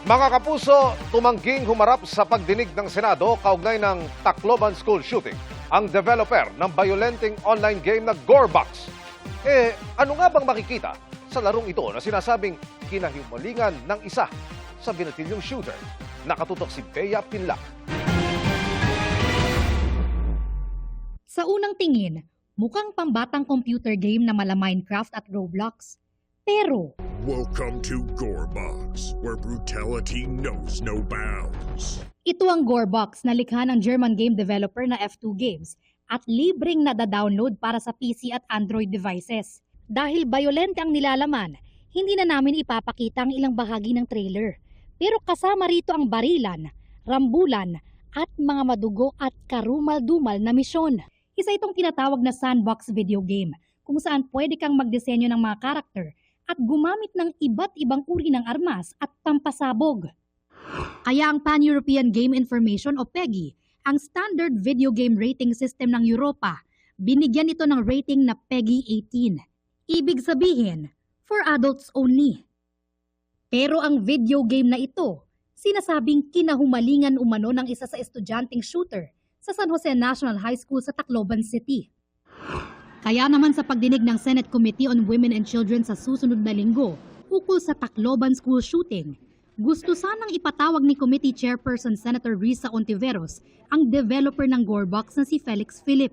Mga kapuso, tumangging humarap sa pagdinig ng Senado kaugnay ng Tacloban School shooting ang developer ng violenting online game na Gorebox. Ano nga bang makikita sa larong ito na sinasabing kinahimalingan ng isa sa binatilyong shooter? Nakatutok si Bea Pinlac. Sa unang tingin, mukhang pambatang computer game na mala Minecraft at Roblox. Pero Welcome to Gorebox, where brutality knows no bounds. ito ang Gorebox na likha ng German game developer na F2 Games at libreng nada-download para sa PC at Android devices. Dahil violent ang nilalaman, hindi na namin ipapakita ang ilang bahagi ng trailer. Pero kasama rito ang barilan, rambulan at mga madugo at karumal-dumal na misyon. Isa itong tinatawag na sandbox video game kung saan pwede kang magdisenyo ng mga karakter at gumamit ng iba't ibang uri ng armas at pampasabog. Kaya ang Pan-European Game Information o PEGI, ang standard video game rating system ng Europa, binigyan ito ng rating na PEGI 18. Ibig sabihin, for adults only. Pero ang video game na ito, sinasabing kinahumalingan umano ng isa sa estudyanteng shooter sa San Jose National High School sa Tacloban City. Kaya naman sa pagdinig ng Senate Committee on Women and Children sa susunod na linggo ukol sa Tacloban School shooting, gusto sanang ipatawag ni Committee Chairperson Senator Risa Ontiveros ang developer ng Gorebox na si Felix Philip.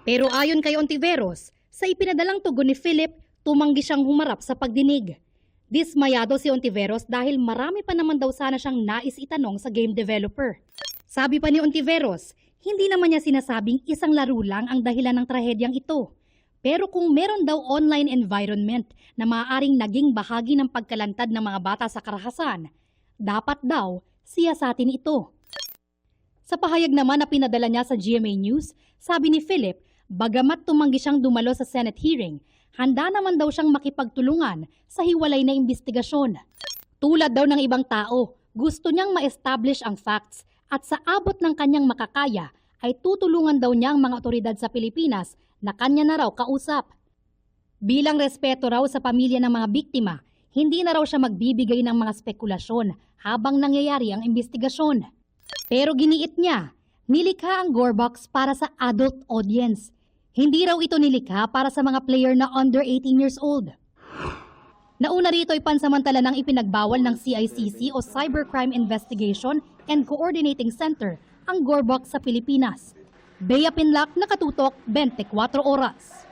Pero ayon kay Ontiveros, sa ipinadalang tugon ni Philip, tumanggi siyang humarap sa pagdinig. Dismayado si Ontiveros dahil marami pa naman daw sana siyang nais itanong sa game developer. Sabi pa ni Ontiveros, hindi naman niya sinasabing isang laro lang ang dahilan ng trahedyang ito. Pero kung meron daw online environment na maaaring naging bahagi ng pagkalantad ng mga bata sa karahasan, dapat daw siyasatin ito. Sa pahayag naman na pinadala niya sa GMA News, sabi ni Philip, bagamat tumanggi siyang dumalo sa Senate hearing, handa naman daw siyang makipagtulungan sa hiwalay na imbestigasyon. Tulad daw ng ibang tao, gusto niyang ma-establish ang facts at sa abot ng kanyang makakaya ay tutulungan daw niya ang mga otoridad sa Pilipinas na kanya na raw kausap. Bilang respeto raw sa pamilya ng mga biktima, hindi na raw siya magbibigay ng mga spekulasyon habang nangyayari ang imbestigasyon. Pero giniit niya, nilikha ang Gorebox para sa adult audience. Hindi raw ito nilikha para sa mga player na under 18 years old. Nauna rito ay pansamantala ng ipinagbawal ng CICC o Cybercrime Investigation and Coordinating Center ang Gorebox sa Pilipinas. Bea Pinlac, nakatutok 24 oras.